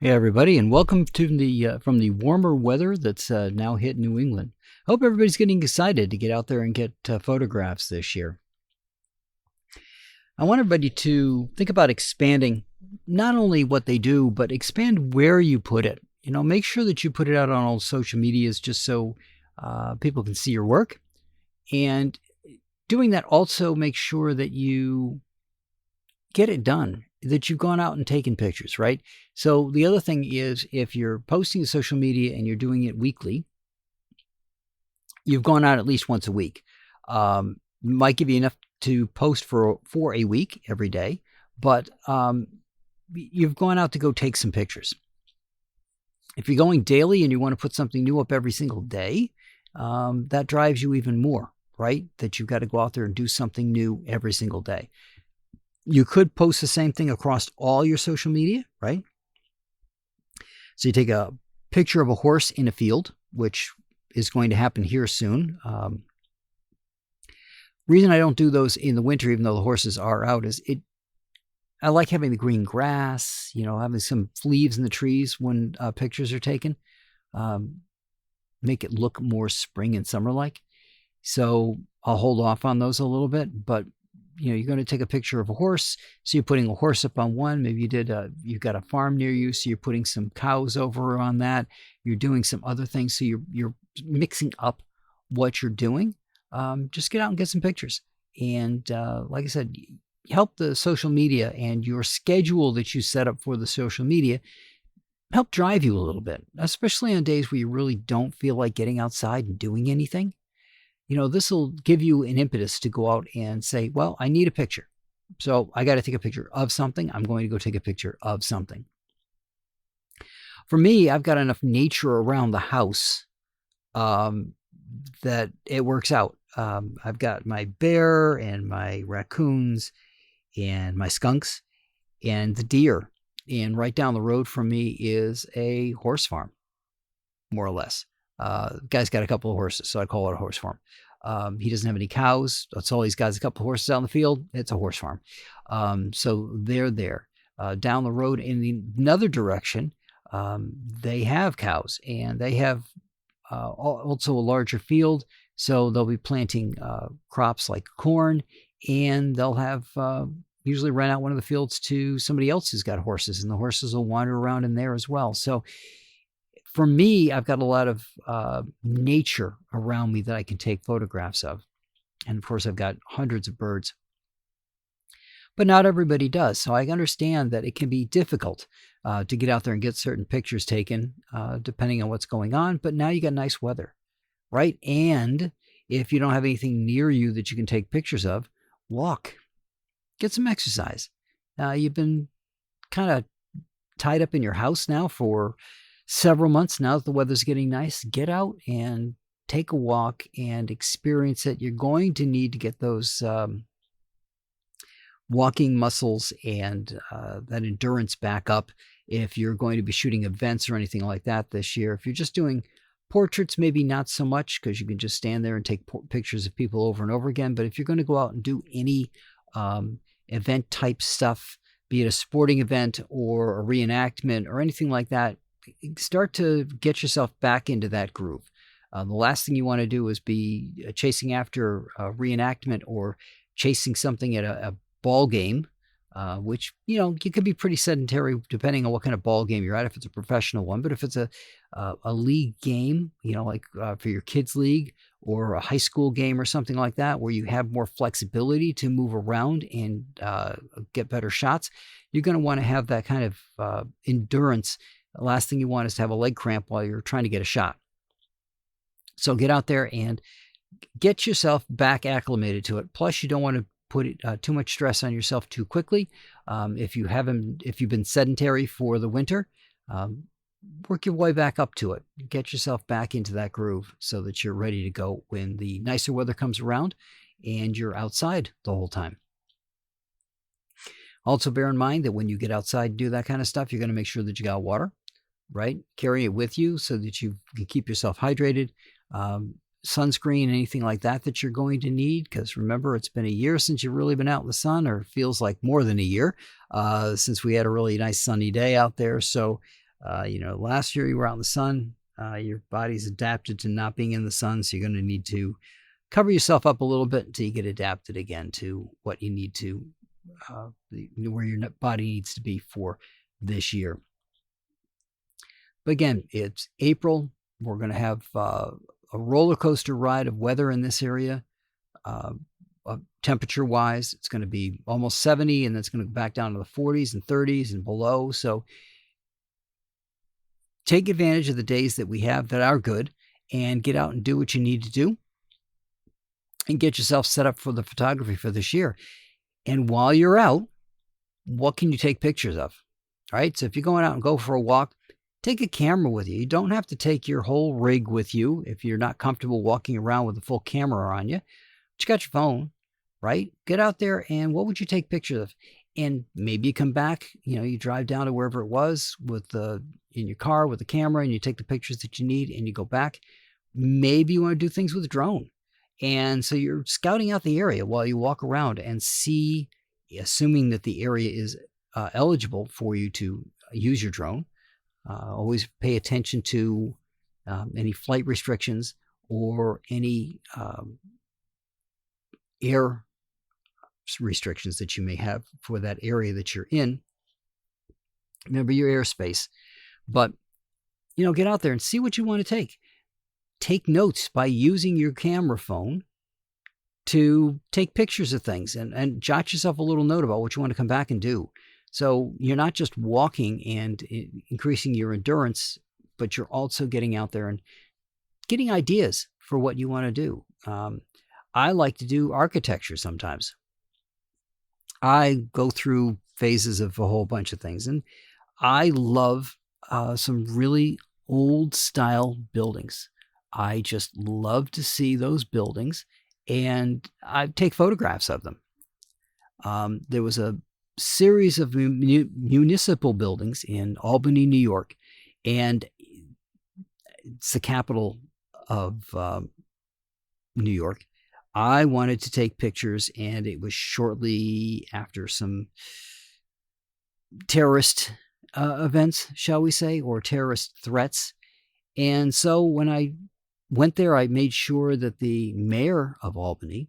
Hey everybody, and welcome to the from the warmer weather that's now hit New England. Hope everybody's getting excited to get out there and get photographs this year. I want everybody to think about expanding not only what they do, but expand where you put it. Make sure that you put it out on all social medias just so people can see your work. And doing that also make sure that you get it done, that you've gone out and taken pictures, right? So the other thing is if you're posting to social media and you're doing it weekly, you've gone out at least once a week. Might give you enough to post for a week every day, but you've gone out to go take some pictures. If you're going daily and you want to put something new up every single day, that drives you even more, right? That you've got to go out there and do something new every single day. You could post the same thing across all your social media, right? So you take a picture of a horse in a field, which is going to happen here soon. Reason I don't do those in the winter, even though the horses are out, is I like having the green grass, having some leaves in the trees when pictures are taken. Make it look more spring and summer-like. So I'll hold off on those a little bit, but you're going to take a picture of a horse. So you're putting a horse up on one. Maybe you've got a farm near you, so you're putting some cows over on that. You're doing some other things. So you're mixing up what you're doing. Just get out and get some pictures. And like I said, help the social media and your schedule that you set up for the social media help drive you a little bit, especially on days where you really don't feel like getting outside and doing anything. This will give you an impetus to go out and say, well, I need a picture. So I got to take a picture of something. I'm going to go take a picture of something. For me, I've got enough nature around the house that it works out. I've got my bear and my raccoons and my skunks and the deer. And right down the road from me is a horse farm, more or less. Guy's got a couple of horses, so I call it a horse farm. He doesn't have any cows. That's all he's got is a couple of horses out in the field. It's a horse farm. So they're there. Down the road in another direction, they have cows, and they have also a larger field. So they'll be planting crops like corn, and they'll have usually rent out one of the fields to somebody else who's got horses, and the horses will wander around in there as well. So for me, I've got a lot of nature around me that I can take photographs of. And of course, I've got hundreds of birds. But not everybody does. So I understand that it can be difficult to get out there and get certain pictures taken, depending on what's going on. But now you got nice weather, right? And if you don't have anything near you that you can take pictures of, walk, get some exercise. You've been kind of tied up in your house now for several months. Now that the weather's getting nice, get out and take a walk and experience it. You're going to need to get those walking muscles and that endurance back up if you're going to be shooting events or anything like that this year. If you're just doing portraits, maybe not so much, because you can just stand there and take pictures of people over and over again. But if you're going to go out and do any event type stuff, be it a sporting event or a reenactment or anything like that, start to get yourself back into that groove. The last thing you want to do is be chasing after a reenactment or chasing something at a ball game, which, you could be pretty sedentary depending on what kind of ball game you're at, if it's a professional one. But if it's a league game, like for your kids' league or a high school game or something like that, where you have more flexibility to move around and get better shots, you're going to want to have that kind of endurance. The last thing you want is to have a leg cramp while you're trying to get a shot. So get out there and get yourself back acclimated to it. Plus, you don't want to put too much stress on yourself too quickly. If you've been sedentary for the winter, work your way back up to it. Get yourself back into that groove so that you're ready to go when the nicer weather comes around and you're outside the whole time. Also, bear in mind that when you get outside and do that kind of stuff, you're going to make sure that you got water, right? Carry it with you so that you can keep yourself hydrated. Sunscreen, anything like that you're going to need, because remember, it's been a year since you've really been out in the sun, or feels like more than a year since we had a really nice sunny day out there. So Last year you were out in the sun. Your body's adapted to not being in the sun, so you're going to need to cover yourself up a little bit until you get adapted again to what you need to, where your body needs to be for this year. But again, it's April. We're going to have a roller coaster ride of weather in this area. Temperature wise, it's going to be almost 70, and then it's going to go back down to the 40s and 30s and below. So take advantage of the days that we have that are good and get out and do what you need to do and get yourself set up for the photography for this year. And while you're out, what can you take pictures of? All right. So if you're going out and go for a walk, take a camera with you. You don't have to take your whole rig with you if you're not comfortable walking around with a full camera on you. But you got your phone, right? Get out there, and what would you take pictures of? And maybe you come back, you drive down to wherever it was in your car with the camera, and you take the pictures that you need and you go back. Maybe you want to do things with a drone. And so you're scouting out the area while you walk around and see, assuming that the area is eligible for you to use your drone. Always pay attention to any flight restrictions or any air restrictions that you may have for that area that you're in. Remember your airspace. But, get out there and see what you want to take. Take notes by using your camera phone to take pictures of things and jot yourself a little note about what you want to come back and do. So you're not just walking and increasing your endurance, but you're also getting out there and getting ideas for what you want to do. I like to do architecture sometimes. I go through phases of a whole bunch of things, and I love some really old style buildings. I just love to see those buildings, and I take photographs of them. There was a series of municipal buildings in Albany, New York, and it's the capital of New York. I wanted to take pictures, and it was shortly after some terrorist events, shall we say, or terrorist threats. And so when I went there, I made sure that the mayor of Albany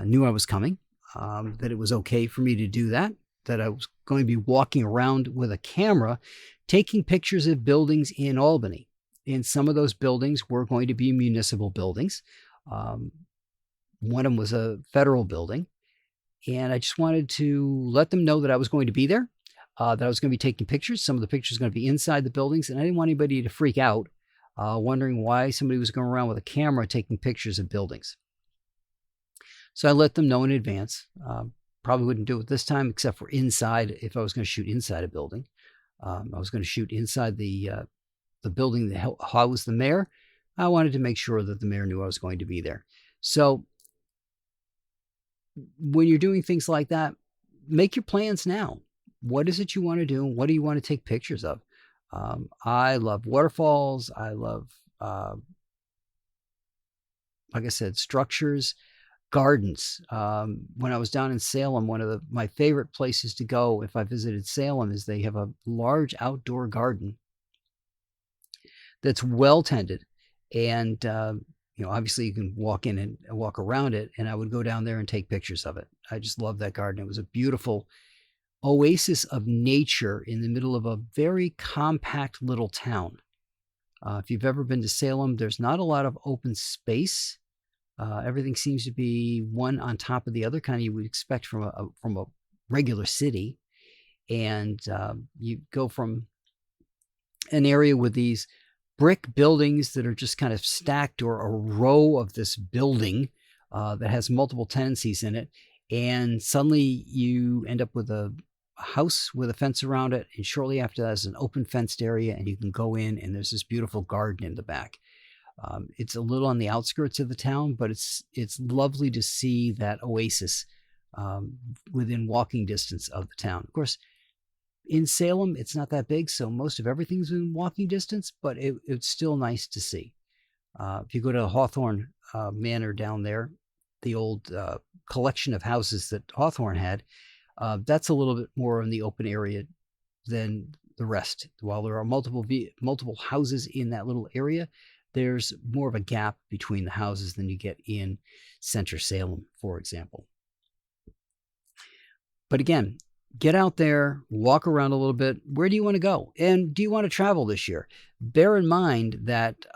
knew I was coming, that it was okay for me to do that I was going to be walking around with a camera, taking pictures of buildings in Albany. And some of those buildings were going to be municipal buildings. One of them was a federal building. And I just wanted to let them know that I was going to be there, that I was going to be taking pictures. Some of the pictures are going to be inside the buildings. And I didn't want anybody to freak out, wondering why somebody was going around with a camera taking pictures of buildings. So I let them know in advance. Probably wouldn't do it this time, except for inside, if I was going to shoot inside a building. I was going to shoot inside the building that housed the mayor. I wanted to make sure that the mayor knew I was going to be there. So when you're doing things like that, make your plans now. What is it you want to do? What do you want to take pictures of? I love waterfalls. I love, like I said, structures, gardens. When I was down in Salem, one of my favorite places to go if I visited Salem is they have a large outdoor garden that's well tended. And, obviously you can walk in and walk around it, and I would go down there and take pictures of it. I just love that garden. It was a beautiful oasis of nature in the middle of a very compact little town. If you've ever been to Salem, there's not a lot of open space. Everything seems to be one on top of the other, kind of you would expect from a regular city. And you go from an area with these brick buildings that are just kind of stacked, or a row of this building that has multiple tenancies in it. And suddenly you end up with a house with a fence around it. And shortly after that is an open fenced area, and you can go in, and there's this beautiful garden in the back. It's a little on the outskirts of the town, but it's lovely to see that oasis within walking distance of the town. Of course, in Salem, it's not that big, so most of everything's in walking distance, but it's still nice to see. If you go to Hawthorne Manor down there, the old collection of houses that Hawthorne had, that's a little bit more in the open area than the rest. While there are multiple houses in that little area, there's more of a gap between the houses than you get in Center Salem, for example. But again, get out there, walk around a little bit. Where do you want to go? And do you want to travel this year? Bear in mind that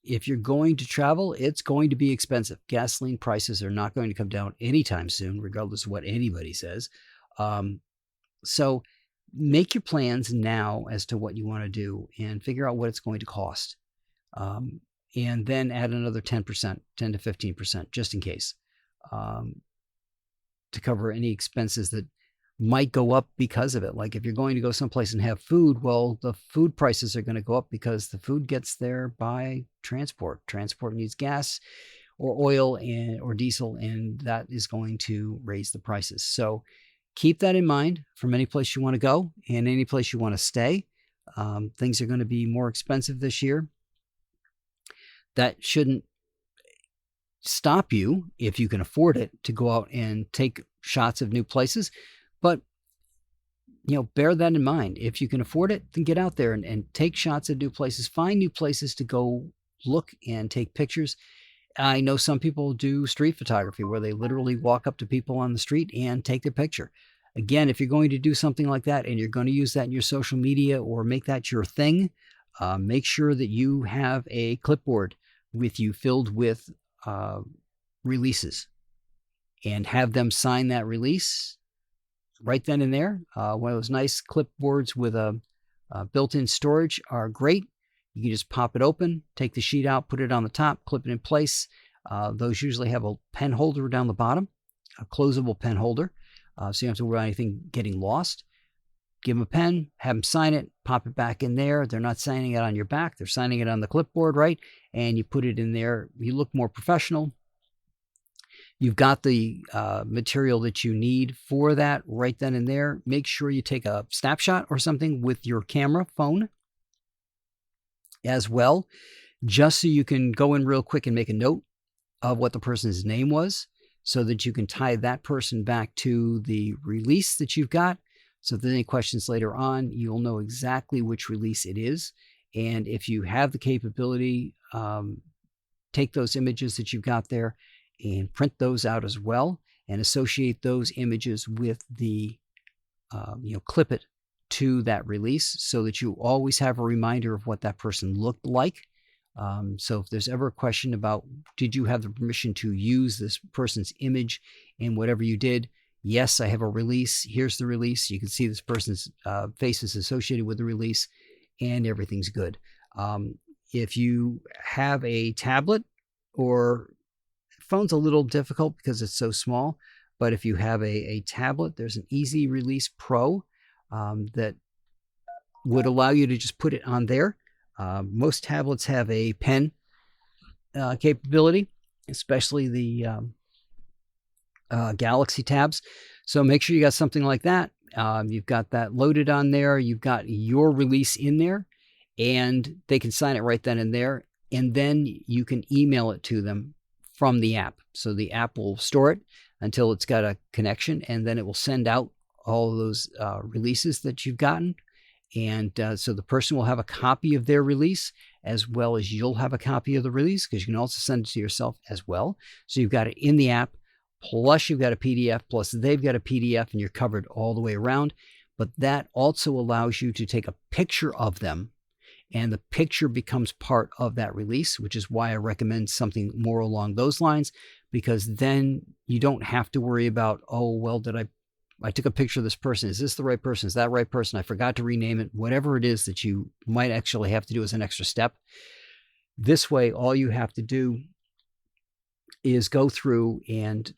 if you're going to travel, it's going to be expensive. Gasoline prices are not going to come down anytime soon, regardless of what anybody says. So make your plans now as to what you want to do and figure out what it's going to cost. And then add another 10%, 10 to 15%, just in case, to cover any expenses that might go up because of it. Like if you're going to go someplace and have food, well, the food prices are going to go up because the food gets there by transport. Transport needs gas or oil or diesel, and that is going to raise the prices. So keep that in mind from any place you want to go and any place you want to stay. Things are going to be more expensive this year. That shouldn't stop you, if you can afford it, to go out and take shots of new places. But, bear that in mind. If you can afford it, then get out there and take shots of new places. Find new places to go look and take pictures. I know some people do street photography where they literally walk up to people on the street and take their picture. Again, if you're going to do something like that and you're going to use that in your social media or make that your thing, make sure that you have a clipboard with you filled with releases and have them sign that release right then and there. One of those nice clipboards with a built-in storage are great. You can just pop it open, take the sheet out, put it on the top, clip it in place. Those usually have a pen holder down the bottom, a closable pen holder, so you don't have to worry about anything getting lost. Give them a pen, have them sign it, pop it back in there. They're not signing it on your back. They're signing it on the clipboard, right? And you put it in there. You look more professional. You've got the material that you need for that right then and there. Make sure you take a snapshot or something with your camera phone as well, just so you can go in real quick and make a note of what the person's name was so that you can tie that person back to the release that you've got. So if there's any questions later on, you'll know exactly which release it is. And if you have the capability, take those images that you've got there and print those out as well and associate those images with the, clip it to that release so that you always have a reminder of what that person looked like. So if there's ever a question about, did you have the permission to use this person's image in whatever you did? Yes, I have a release. Here's the release. You can see this person's face is associated with the release and everything's good. If you have a tablet, or phone's a little difficult because it's so small, but if you have a tablet, there's an Easy Release Pro that would allow you to just put it on there. Most tablets have a pen capability, especially the Galaxy tabs. So make sure you got something like that. You've got that loaded on there. You've got your release in there, and they can sign it right then and there. And then you can email it to them from the app. So the app will store it until it's got a connection, and then it will send out all of those releases that you've gotten. And so the person will have a copy of their release, as well as you'll have a copy of the release, because you can also send it to yourself as well. So you've got it in the app, plus you've got a PDF, plus they've got a PDF, and you're covered all the way around. But that also allows you to take a picture of them, and the picture becomes part of that release, which is why I recommend something more along those lines, because then you don't have to worry about, oh, well, I took a picture of this person. Is this the right person? Is that the right person? I forgot to rename it. Whatever it is that you might actually have to do as an extra step. This way, all you have to do is go through and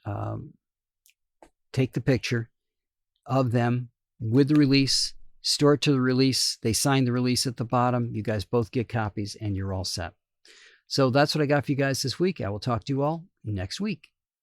take the picture of them with the release, store it to the release. They sign the release at the bottom. You guys both get copies, and you're all set. So that's what I got for you guys this week. I will talk to you all next week.